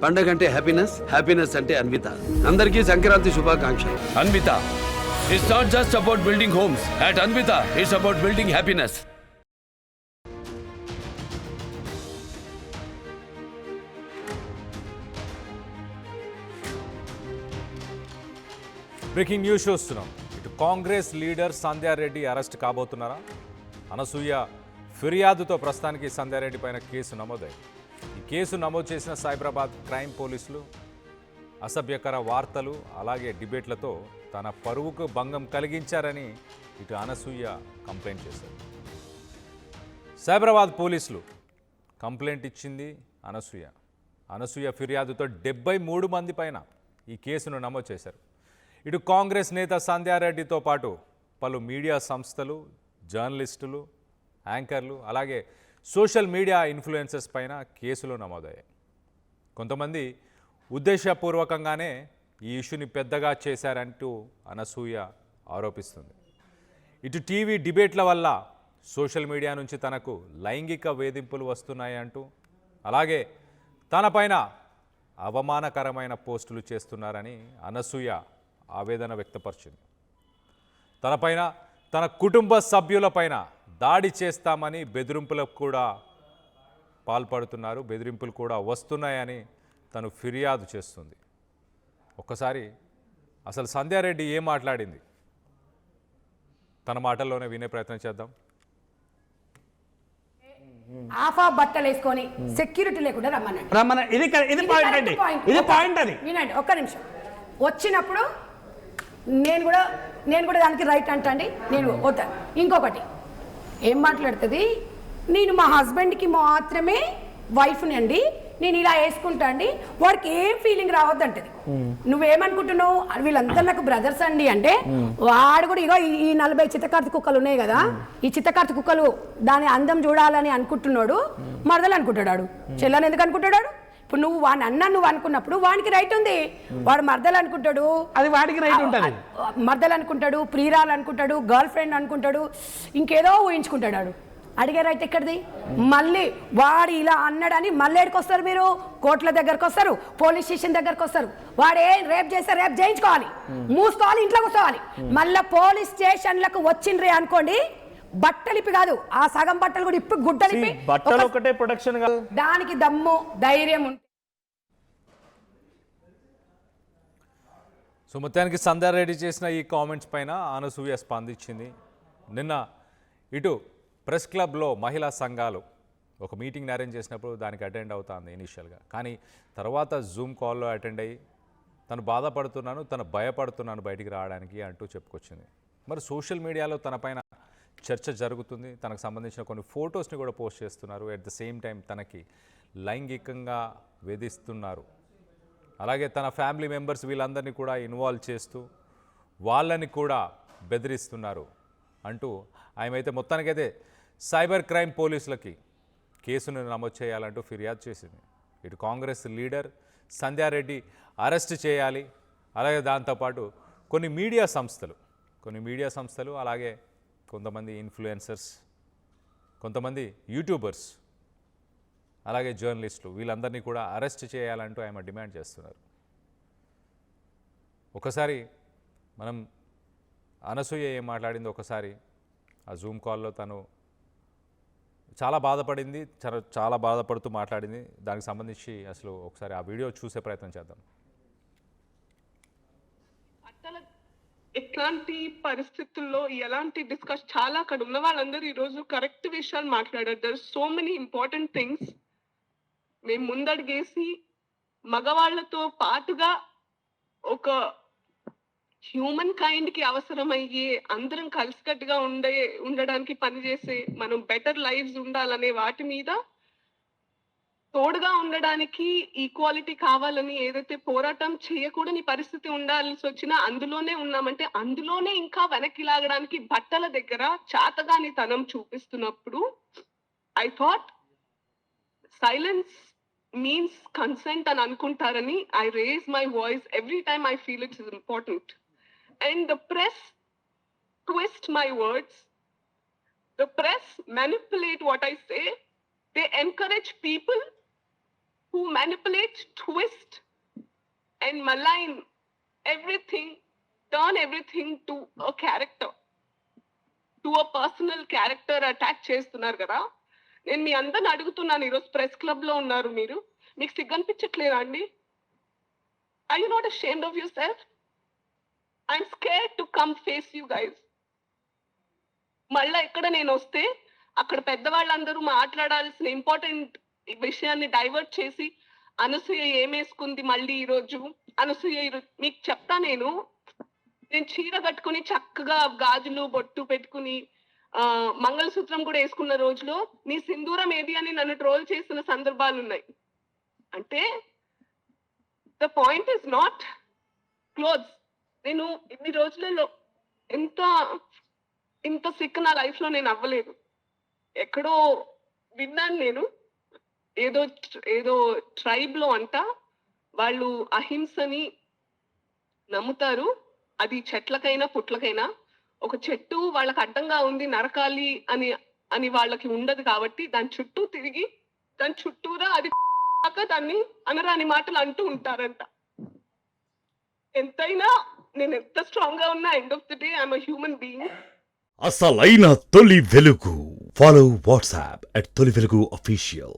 పండగ అంటే happiness, happiness అంటే అన్విత. అందరికీ సంక్రాంతి శుభాకాంక్షలు. Anvita it's not just about building homes. At Anvita it's about building happiness. Breaking news చూస్తున్నాం. ఇటు కాంగ్రెస్ లీడర్ సంధ్యారెడ్డి అరెస్ట్ కాబోతున్నారా? అనసూయ ఫిర్యాదుతో ప్రస్తుతానికి సంధ్యారెడ్డి పైన కేసు నమోదైంది. ఈ కేసు నమోదు చేసిన సైబరాబాద్ క్రైమ్ పోలీసులు అసభ్యకర వార్తలు అలాగే డిబేట్లతో తన పరువుకు భంగం కలిగించారని ఇటు అనసూయ కంప్లైంట్ చేశారు. సైబరాబాద్ పోలీసులు కంప్లైంట్ ఇచ్చింది అనసూయ ఫిర్యాదుతో 73 మంది పైన ఈ కేసును నమోదు చేశారు. ఇటు కాంగ్రెస్ నేత సంధ్యారెడ్డితో పాటు పలు మీడియా సంస్థలు, జర్నలిస్టులు, యాంకర్లు అలాగే సోషల్ మీడియా ఇన్ఫ్లుయెన్సర్స్ పైన కేసులు నమోదయ్యాయి. కొంతమంది ఉద్దేశపూర్వకంగానే ఈ ఇష్యూని పెద్దగా చేశారంటూ అనసూయ ఆరోపిస్తుంది. ఇటు టీవీ డిబేట్ల వల్ల సోషల్ మీడియా నుంచి తనకు లైంగిక వేధింపులు వస్తున్నాయంటూ అలాగే తనపైన అవమానకరమైన పోస్టులు చేస్తున్నారని అనసూయ ఆవేదన వ్యక్తపరిచింది. తనపైన తన కుటుంబ సభ్యులపైన దాడి చేస్తామని బెదిరింపులకు కూడా పాల్పడుతున్నారు, బెదిరింపులు కూడా వస్తున్నాయని తను ఫిర్యాదు చేస్తుంది. ఒక్కసారి అసలు సంధ్యారెడ్డి ఏం మాట్లాడింది తన మాటల్లోనే వినే ప్రయత్నం చేద్దాం. ఆఫా బట్టలు వేసుకొని సెక్యూరిటీ లేకుండా రమ్మనండి. ఇది పాయింట్ అది. వినండి ఒక్క నిమిషం. వచ్చినప్పుడు నేను కూడా దానికి రైట్ అంటండి, నేను వద్దాను. ఇంకొకటి ఏం మాట్లాడుతుంది, నేను మా హస్బెండ్కి మాత్రమే వైఫ్ని అండి, నేను ఇలా వేసుకుంటా అండి, వాడికి ఏం ఫీలింగ్ రావద్దంటది. నువ్వేమనుకుంటున్నావు, వీళ్ళంతా నాకు బ్రదర్స్ అండి అంటే వాడు కూడా ఇగో ఈ 40 చిత్తకార్తి కుక్కలు ఉన్నాయి కదా, ఈ చిత్తకార్తి కుక్కలు దాని అందం చూడాలని అనుకుంటున్నాడు, మరదలు అనుకుంటాడు. చెల్లని ఎందుకు అనుకుంటాడు? ఇప్పుడు నువ్వు వాడిని నువ్వు అనుకున్నప్పుడు వానికి రైట్ ఉంది. వాడు మర్దలు అనుకుంటాడు, అది వాడికి రైట్ ఉంటుంది. మర్దలు అనుకుంటాడు, ప్రియురాలు అనుకుంటాడు, గర్ల్ ఫ్రెండ్ అనుకుంటాడు, ఇంకేదో ఊహించుకుంటాడు. వాడు అడిగే రైట్ ఎక్కడిది? మళ్ళీ వాడు ఇలా అన్నాడని మళ్ళీ ఎక్కడికి వస్తారు మీరు? కోర్టుల దగ్గరకు వస్తారు, పోలీస్ స్టేషన్ దగ్గరకు వస్తారు. వాడే రేప్ చేస్తే రేప్ చేయించుకోవాలి, మూసుకోవాలి, ఇంట్లో కూర్చోవాలి. మళ్ళీ పోలీస్ స్టేషన్లకు వచ్చిండ్రే అనుకోండి, బట్టలిపి కాదు, ఆ సగం బట్టలు కూడా ఇప్పి గుడ్డలిపి బట్టలు ఒకటే ప్రొటెక్షన్ కాదు, దానికి దమ్ము ధైర్యం ఉంటుంది. సో మొత్తానికి సంధ్యారెడ్డి చేసిన ఈ కామెంట్స్ పైన అనసూయ స్పందించింది. నిన్న ఇటు ప్రెస్ క్లబ్లో మహిళా సంఘాలు ఒక మీటింగ్ని అరేంజ్ చేసినప్పుడు దానికి అటెండ్ అవుతుంది ఇనీషియల్గా. కానీ తర్వాత జూమ్ కాల్లో అటెండ్ అయ్యి తను బాధపడుతున్నాను, తను భయపడుతున్నాను బయటికి రావడానికి అంటూ చెప్పుకొచ్చింది. మరి సోషల్ మీడియాలో తన పైన చర్చ జరుగుతుంది, తనకు సంబంధించిన కొన్ని ఫొటోస్ని కూడా పోస్ట్ చేస్తున్నారు. ఎట్ ద సేమ్ టైం తనకి లైంగికంగా వేధిస్తున్నారు. అలాగే తన ఫ్యామిలీ మెంబర్స్ వీళ్ళందరినీ కూడా ఇన్వాల్వ్ చేస్తూ వాళ్ళని కూడా బెదిరిస్తున్నారు అంటూ ఆమె మొత్తానికైతే సైబర్ క్రైమ్ పోలీసులకి కేసును నమోదు చేయాలంటూ ఫిర్యాదు చేసింది. ఇటు కాంగ్రెస్ లీడర్ సంధ్యారెడ్డి అరెస్ట్ చేయాలి, అలాగే దాంతోపాటు కొన్ని మీడియా సంస్థలు అలాగే కొంతమంది ఇన్ఫ్లుయెన్సర్స్, కొంతమంది యూట్యూబర్స్, అలాగే జర్నలిస్టులు వీళ్ళందరినీ కూడా అరెస్ట్ చేయాలంటూ ఆమె డిమాండ్ చేస్తున్నారు. ఒకసారి మనం అనసూయ ఏం మాట్లాడిందో ఒకసారి ఆ జూమ్ కాల్లో తను చాలా బాధపడింది, చాలా బాధపడుతూ మాట్లాడింది. దానికి సంబంధించి అసలు ఒకసారి ఆ వీడియో చూసే ప్రయత్నం చేద్దాం. ఎట్లాంటి పరిస్థితుల్లో ఎలాంటి చాలా అక్కడ ఉన్న వాళ్ళందరూ ఈరోజు కరెక్ట్ విషయాలు మాట్లాడారు. There so many important things. మేము ముందడుగేసి మగవాళ్లతో పాటుగా ఒక హ్యూమన్ కైండ్ కి అవసరమయ్యే అందరం కలిసికట్టుగా ఉండడానికి పనిచేసే మనం బెటర్ లైఫ్స్ ఉండాలనే వాటి మీద తోడుగా ఉండడానికి ఈక్వాలిటీ కావాలని ఏదైతే పోరాటం చేయకూడని పరిస్థితి ఉండాల్సి వచ్చినా అందులోనే ఉన్నామంటే అందులోనే ఇంకా వెనక్కి లాగడానికి బట్టల దగ్గర చాతగాని తనం చూపిస్తున్నప్పుడు I thought silence means consent అని అనుకుంటారని I raise my voice every time I feel it's important. And the press twist my words. The press manipulate what I say. They encourage people who manipulate, twist, and malign everything, turn everything to a character, to a personal character attack చేస్తున్నారు కదా. నేను మీ అందరిని అడుగుతున్నాను, ఈరోజు press club లో ఉన్నారు మీరు, మీకు సిగ్గనిపించట్లేదా అండి? Are you not ashamed of yourself? I'm scared to come face you guys. మళ్ళా ఎక్కడ నేను వస్తే అక్కడ పెద్దవాళ్ళందరూ మాట్లాడాల్సిన ఇంపార్టెంట్ విషయాన్ని డైవర్ట్ చేసి అనసూయ ఏమేసుకుంది మళ్ళీ ఈరోజు, అనసూయ మీకు చెప్తా, నేను చీర కట్టుకుని చక్కగా గాజులు బొట్టు పెట్టుకుని మంగళసూత్రం కూడా వేసుకున్న రోజులో నీ సింధూరం ఏది అని నన్ను ట్రోల్ చేసిన సందర్భాలు ఉన్నాయి. అంటే the point is not clothes. నేను ఇన్ని రోజులలో ఇంత సిక్ నా లైఫ్ లో నేను అవ్వలేదు. ఎక్కడో విన్నాను నేను, ఏదో ట్రైబ్ లో అంట వాళ్ళు అహింసని నమ్ముతారు. అది చెట్లకైనా పుట్లకైనా, ఒక చెట్టు వాళ్ళకి అడ్డంగా ఉంది నరకాలి అని వాళ్ళకి ఉండదు కాబట్టి దాని చుట్టూ తిరిగి దాని చుట్టూరా అది దాన్ని అనరాని మాటలు అంటూ ఉంటారంట. ఎంతైనా నేను ఎంత స్ట్రాంగ్ గా ఉన్నా, end of the day I'm a human being. అసలైన తొలి వెలుగు. ఫాలో వాట్సాప్ @తొలి వెలుగు అఫీషియల్.